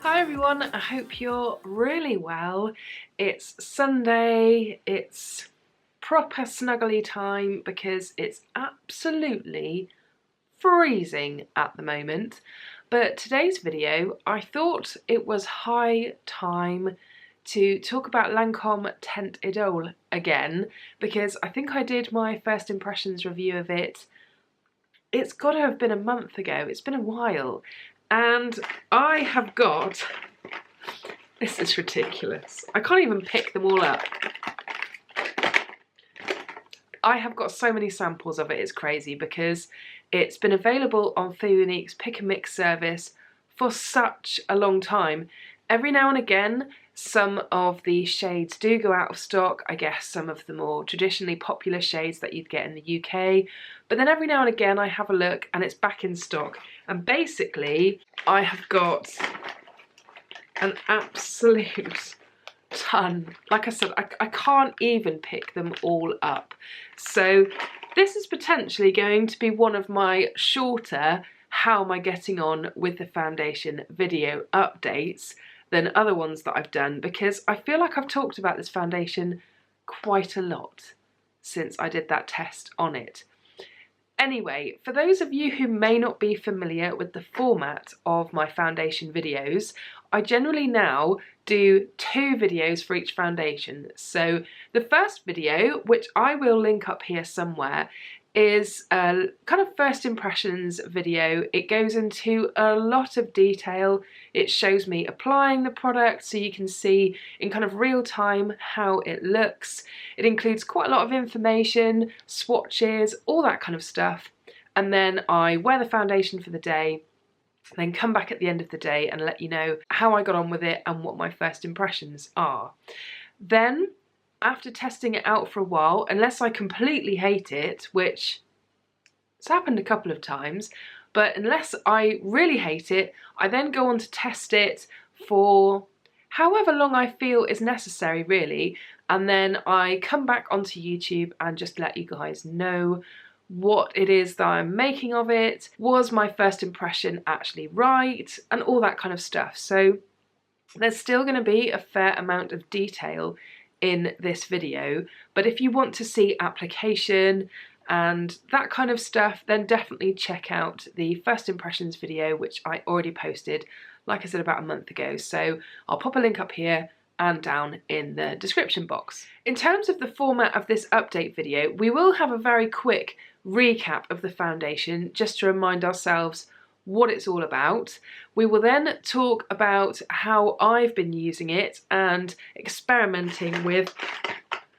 Hi everyone, I hope you're really well. It's Sunday, it's proper snuggly time because it's absolutely freezing at the moment. But today's video, I thought it was high time to talk about Lancome Teint Idole again, because I think I did my first impressions review of it. It's got to have been a month ago, it's been a while. And I have got, this is ridiculous, I can't even pick them all up. I have got so many samples of it, it's crazy, because it's been available on Unique's pick and mix service for such a long time. Every now and again, some of the shades do go out of stock, I guess some of the more traditionally popular shades that you'd get in the UK, but then every now and again I have a look and it's back in stock. And basically, I have got an absolute ton. Like I said, I can't even pick them all up. So this is potentially going to be one of my shorter how am I getting on with the foundation video updates than other ones that I've done, because I feel like I've talked about this foundation quite a lot since I did that test on it. Anyway, for those of you who may not be familiar with the format of my foundation videos, I generally now do 2 videos for each foundation. So the first video, which I will link up here somewhere, is a kind of first impressions video. It goes into a lot of detail. It shows me applying the product so you can see in kind of real time how it looks. It includes quite a lot of information, swatches, all that kind of stuff. And then I wear the foundation for the day, then come back at the end of the day and let you know how I got on with it and what my first impressions are. Then, after testing it out for a while, unless I completely hate it, which has happened a couple of times, but unless I really hate it, I then go on to test it for however long I feel is necessary, really, and then I come back onto YouTube and just let you guys know what it is that I'm making of it, was my first impression actually right, and all that kind of stuff. So there's still going to be a fair amount of detail in this video, but if you want to see application and that kind of stuff, then definitely check out the first impressions video, which I already posted, like I said, about a month ago. So I'll pop a link up here and down in the description box. In terms of the format of this update video, we will have a very quick recap of the foundation just to remind ourselves what it's all about. We will then talk about how I've been using it and experimenting with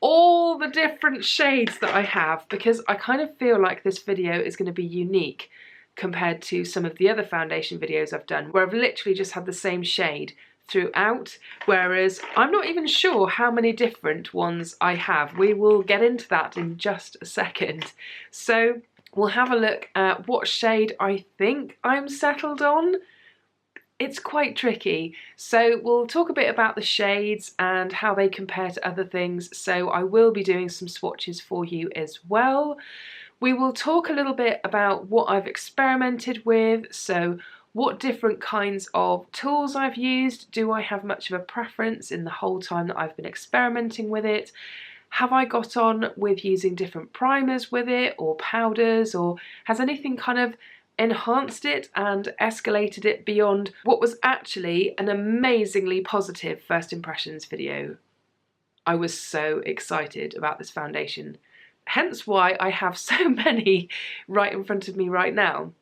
all the different shades that I have, because I kind of feel like this video is going to be unique compared to some of the other foundation videos I've done where I've literally just had the same shade throughout, whereas I'm not even sure how many different ones I have. We will get into that in just a second. So we'll have a look at what shade I think I'm settled on. It's quite tricky. So we'll talk a bit about the shades and how they compare to other things. So I will be doing some swatches for you as well. We will talk a little bit about what I've experimented with. So what different kinds of tools I've used. Do I have much of a preference in the whole time that I've been experimenting with it? Have I got on with using different primers with it or powders, or has anything kind of enhanced it and escalated it beyond what was actually an amazingly positive first impressions video? I was so excited about this foundation, hence why I have so many right in front of me right now.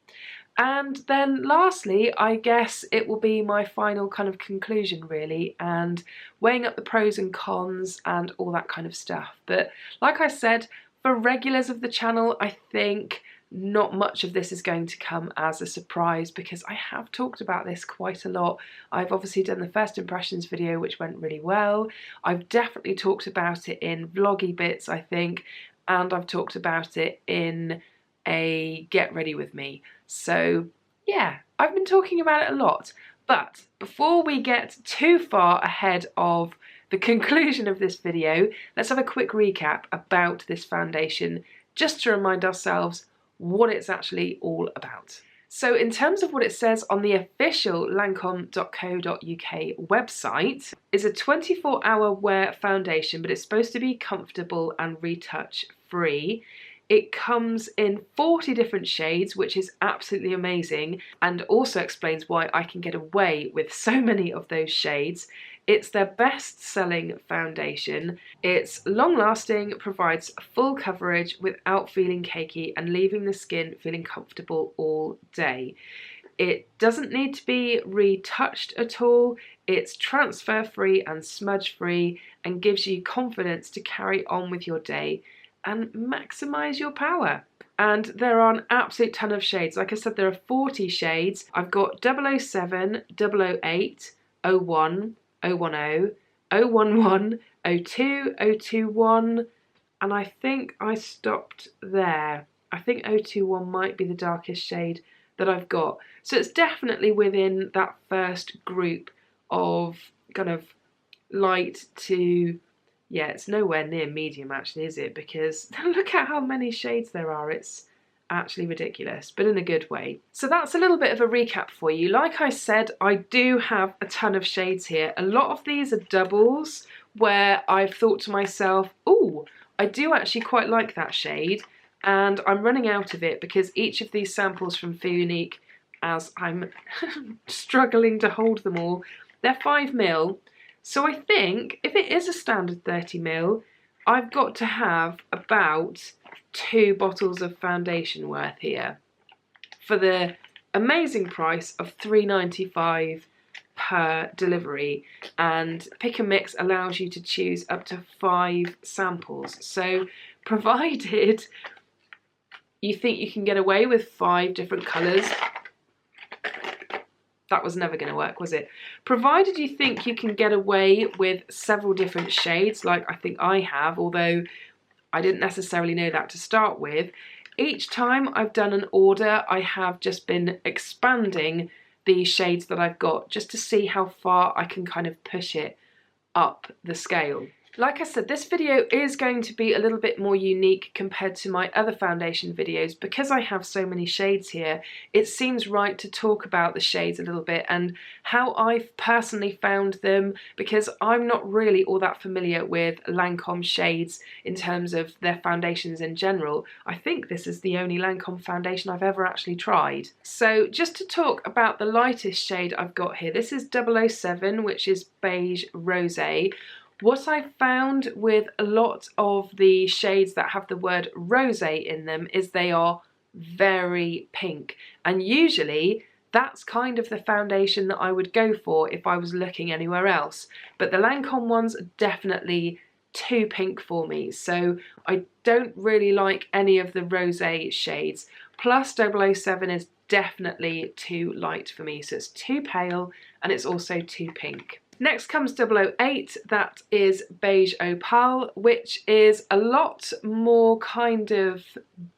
And then lastly, I guess it will be my final kind of conclusion really, and weighing up the pros and cons and all that kind of stuff. But like I said, for regulars of the channel, I think not much of this is going to come as a surprise because I have talked about this quite a lot. I've obviously done the first impressions video, which went really well. I've definitely talked about it in vloggy bits, I think, and I've talked about it in a get ready with me. So yeah, I've been talking about it a lot. But before we get too far ahead of the conclusion of this video, let's have a quick recap about this foundation just to remind ourselves what it's actually all about. So in terms of what it says on the official Lancome.co.uk website, is a 24-hour wear foundation, but it's supposed to be comfortable and retouch free. It comes in 40 different shades, which is absolutely amazing, and also explains why I can get away with so many of those shades. It's their best-selling foundation. It's long-lasting, provides full coverage without feeling cakey and leaving the skin feeling comfortable all day. It doesn't need to be retouched at all. It's transfer-free and smudge-free and gives you confidence to carry on with your day and maximise your power. And there are an absolute ton of shades. Like I said, there are 40 shades. I've got 007, 008, 01, 010, 011, 02, 021, and I think I stopped there. I think 021 might be the darkest shade that I've got. So it's definitely within that first group of kind of light to, yeah, it's nowhere near medium actually, is it? Because look at how many shades there are. It's actually ridiculous, but in a good way. So that's a little bit of a recap for you. Like I said, I do have a ton of shades here. A lot of these are doubles where I've thought to myself, oh, I do actually quite like that shade, and I'm running out of it because each of these samples from Funique, as I'm struggling to hold them all, they're 5ml. So I think if it is a standard 30ml, I've got to have about 2 bottles of foundation worth here for the amazing price of £3.95 per delivery, and Pick and Mix allows you to choose up to 5 samples. So provided you think you can get away with 5 different colours, that was never going to work, was it? Provided you think you can get away with several different shades, like I think I have, although I didn't necessarily know that to start with. Each time I've done an order, I have just been expanding the shades that I've got just to see how far I can kind of push it up the scale. Like I said, this video is going to be a little bit more unique compared to my other foundation videos. Because I have so many shades here, it seems right to talk about the shades a little bit and how I've personally found them, because I'm not really all that familiar with Lancome shades in terms of their foundations in general. I think this is the only Lancome foundation I've ever actually tried. So just to talk about the lightest shade I've got here, this is 007, which is Beige Rosé. What I've found with a lot of the shades that have the word rosé in them is they are very pink, and usually that's kind of the foundation that I would go for if I was looking anywhere else. But the Lancome ones are definitely too pink for me, so I don't really like any of the rosé shades. Plus 007 is definitely too light for me, so it's too pale and it's also too pink. Next comes 008, that is Beige Opale, which is a lot more kind of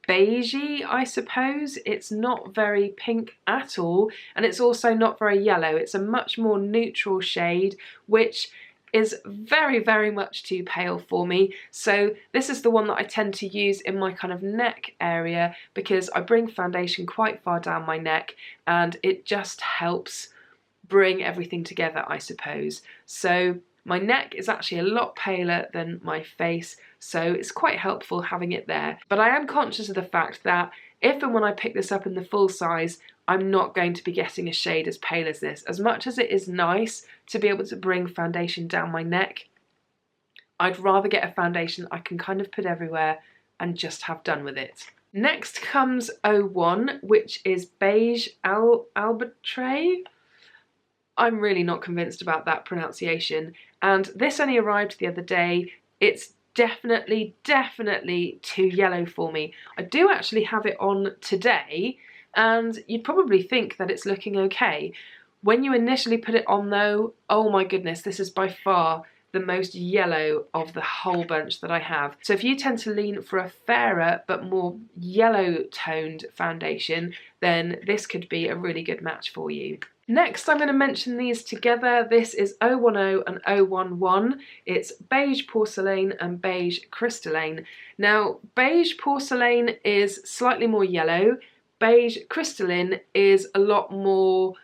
beigey, I suppose. It's not very pink at all, and it's also not very yellow. It's a much more neutral shade, which is very, very much too pale for me. So this is the one that I tend to use in my kind of neck area, because I bring foundation quite far down my neck, and it just helps bring everything together, I suppose. So my neck is actually a lot paler than my face, so it's quite helpful having it there. But I am conscious of the fact that if and when I pick this up in the full size, I'm not going to be getting a shade as pale as this. As much as it is nice to be able to bring foundation down my neck, I'd rather get a foundation I can kind of put everywhere and just have done with it. Next comes 01, which is Beige ALBÂTRE. I'm really not convinced about that pronunciation, and this only arrived the other day. It's definitely too yellow for me. I do actually have it on today, and you'd probably think that it's looking okay. When you initially put it on though, oh my goodness, this is by far the most yellow of the whole bunch that I have. So if you tend to lean for a fairer but more yellow toned foundation, then this could be a really good match for you. Next, I'm going to mention these together. This is 010 and 011. It's Beige Porcelain and Beige Crystalline. Now, Beige Porcelain is slightly more yellow. beige. Crystalline is a lot more,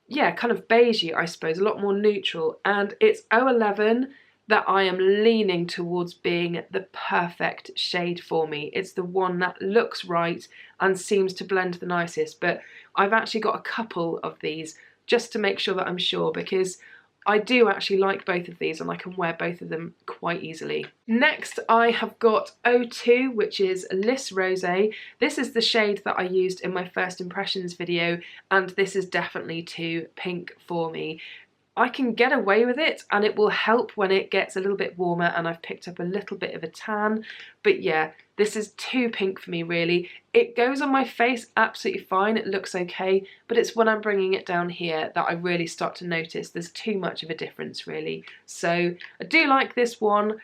yeah, kind of beigey, I suppose, a lot more neutral, and it's 011 that I am leaning towards being the perfect shade for me. It's the one that looks right and seems to blend the nicest, but I've actually got a couple of these just to make sure that I'm sure, because I do actually like both of these and I can wear both of them quite easily. Next I have got 02, which is Lis Rosé. This is the shade that I used in my first impressions video, and this is definitely too pink for me. I can get away with it and it will help when it gets a little bit warmer and I've picked up a little bit of a tan, but yeah, this is too pink for me really. It goes on my face absolutely fine, it looks okay, but it's when I'm bringing it down here that I really start to notice there's too much of a difference really. So I do like this one,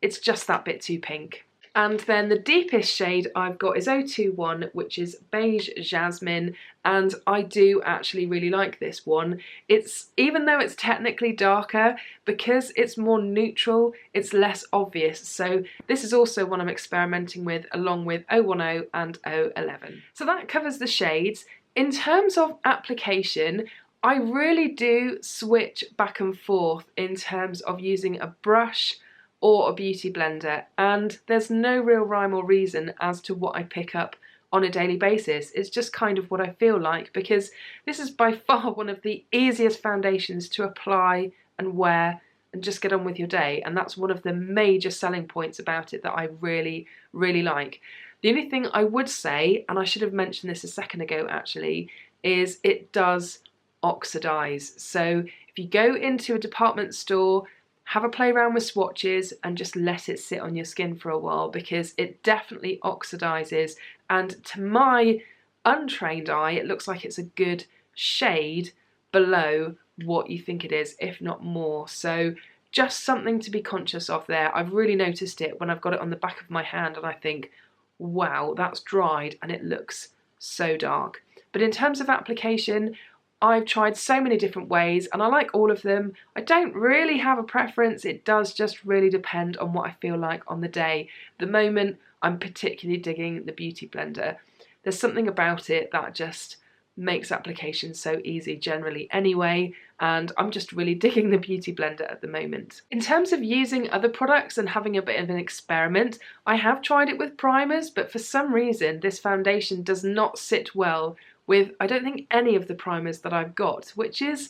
it's just that bit too pink. And then the deepest shade I've got is 021, which is Beige Jasmine, and I do actually really like this one. It's, even though it's technically darker, because it's more neutral, it's less obvious. So this is also one I'm experimenting with, along with 010 and 011. So that covers the shades. In terms of application, I really do switch back and forth in terms of using a brush or a beauty blender, and there's no real rhyme or reason as to what I pick up on a daily basis. It's just kind of what I feel like, because this is by far one of the easiest foundations to apply and wear and just get on with your day, and that's one of the major selling points about it that I really, really like. The only thing I would say, and I should have mentioned this a second ago actually, is it does oxidize. So if you go into a department store, have a play around with swatches and just let it sit on your skin for a while, because it definitely oxidizes, and to my untrained eye it looks like it's a good shade below what you think it is, if not more. So just something to be conscious of there. I've really noticed it when I've got it on the back of my hand and I think, wow, that's dried and it looks so dark. But in terms of application, I've tried so many different ways and I like all of them. I don't really have a preference, it does just really depend on what I feel like on the day. At the moment I'm particularly digging the beauty blender. There's something about it that just makes application so easy generally anyway, and I'm just really digging the beauty blender at the moment. In terms of using other products and having a bit of an experiment, I have tried it with primers, but for some reason this foundation does not sit well with, I don't think, any of the primers that I've got, which is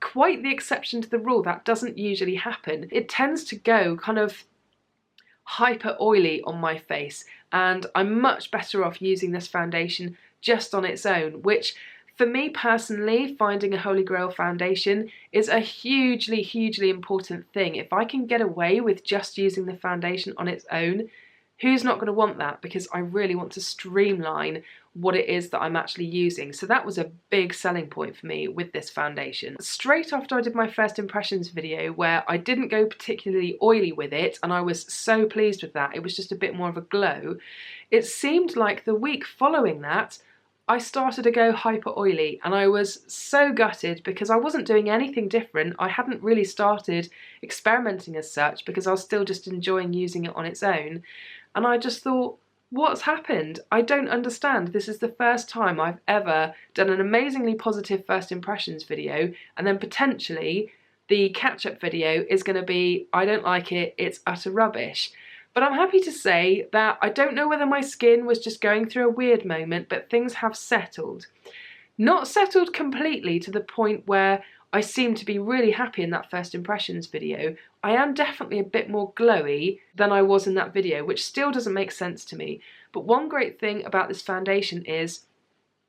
quite the exception to the rule. That doesn't usually happen. It tends to go kind of hyper oily on my face, and I'm much better off using this foundation just on its own, which for me personally, finding a holy grail foundation is a hugely, hugely important thing. If I can get away with just using the foundation on its own, who's not going to want that? Because I really want to streamline what it is that I'm actually using. So that was a big selling point for me with this foundation. Straight after I did my first impressions video, where I didn't go particularly oily with it, and I was so pleased with that, it was just a bit more of a glow, it seemed like the week following that I started to go hyper oily, and I was so gutted because I wasn't doing anything different. I hadn't really started experimenting as such because I was still just enjoying using it on its own. And I just thought, what's happened? I don't understand. This is the first time I've ever done an amazingly positive first impressions video, and then potentially the catch-up video is going to be, I don't like it, it's utter rubbish. But I'm happy to say that I don't know whether my skin was just going through a weird moment, but things have settled. Not settled completely to the point where I seem to be really happy in that first impressions video. I am definitely a bit more glowy than I was in that video, which still doesn't make sense to me. But one great thing about this foundation is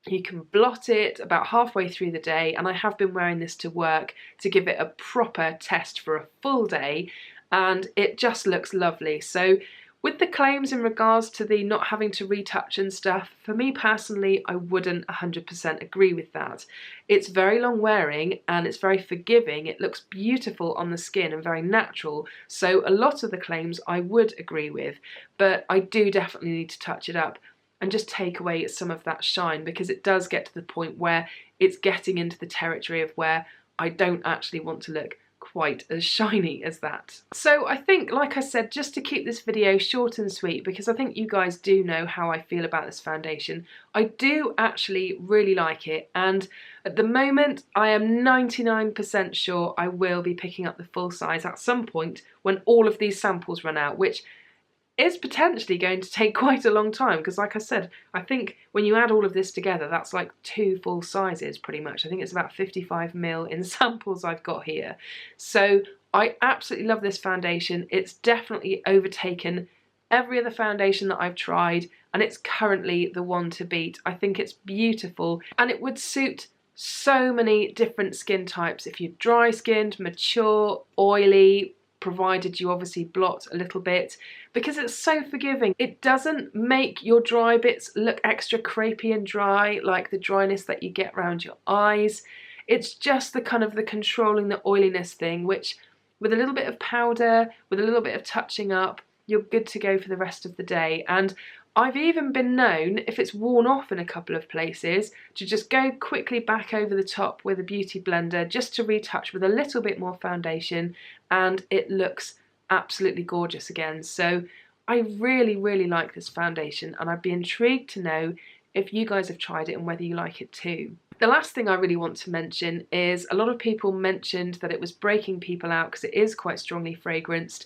you can blot it about halfway through the day, and I have been wearing this to work to give it a proper test for a full day, and it just looks lovely. So with the claims in regards to the not having to retouch and stuff, for me personally, I wouldn't 100% agree with that. It's very long wearing and it's very forgiving. It looks beautiful on the skin and very natural. So a lot of the claims I would agree with, but I do definitely need to touch it up and just take away some of that shine, because it does get to the point where it's getting into the territory of where I don't actually want to look quite as shiny as that. So I think, like I said, just to keep this video short and sweet, because I think you guys do know how I feel about this foundation, I do actually really like it, and at the moment I am 99% sure I will be picking up the full size at some point when all of these samples run out, which is potentially going to take quite a long time, because like I said, I think when you add all of this together, that's like 2 full sizes pretty much. I think it's about 55ml in samples I've got here. So I absolutely love this foundation. It's definitely overtaken every other foundation that I've tried, and it's currently the one to beat. I think it's beautiful, and it would suit so many different skin types. If you're dry skinned, mature, oily, provided you obviously blot a little bit, because it's so forgiving. It doesn't make your dry bits look extra crepey and dry, like the dryness that you get around your eyes. It's just the kind of the controlling the oiliness thing, which with a little bit of powder, with a little bit of touching up, you're good to go for the rest of the day. And I've even been known, if it's worn off in a couple of places, to just go quickly back over the top with a beauty blender just to retouch with a little bit more foundation, and it looks absolutely gorgeous again. So I really, really like this foundation, and I'd be intrigued to know if you guys have tried it and whether you like it too. The last thing I really want to mention is a lot of people mentioned that it was breaking people out because it is quite strongly fragranced.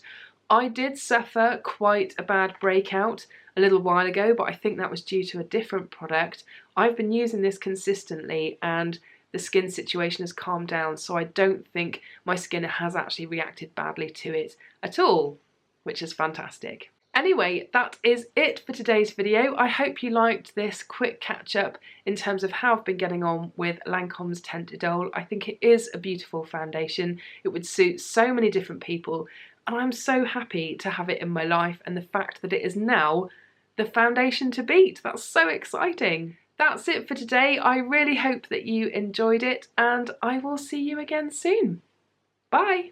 I did suffer quite a bad breakout a little while ago, but I think that was due to a different product. I've been using this consistently and the skin situation has calmed down, so I don't think my skin has actually reacted badly to it at all, which is fantastic. Anyway, that is it for today's video. I hope you liked this quick catch up in terms of how I've been getting on with Lancome's Teint Idole. I think it is a beautiful foundation. It would suit so many different people, and I'm so happy to have it in my life, and the fact that it is now the foundation to beat. That's so exciting. That's it for today. I really hope that you enjoyed it, and I will see you again soon. Bye.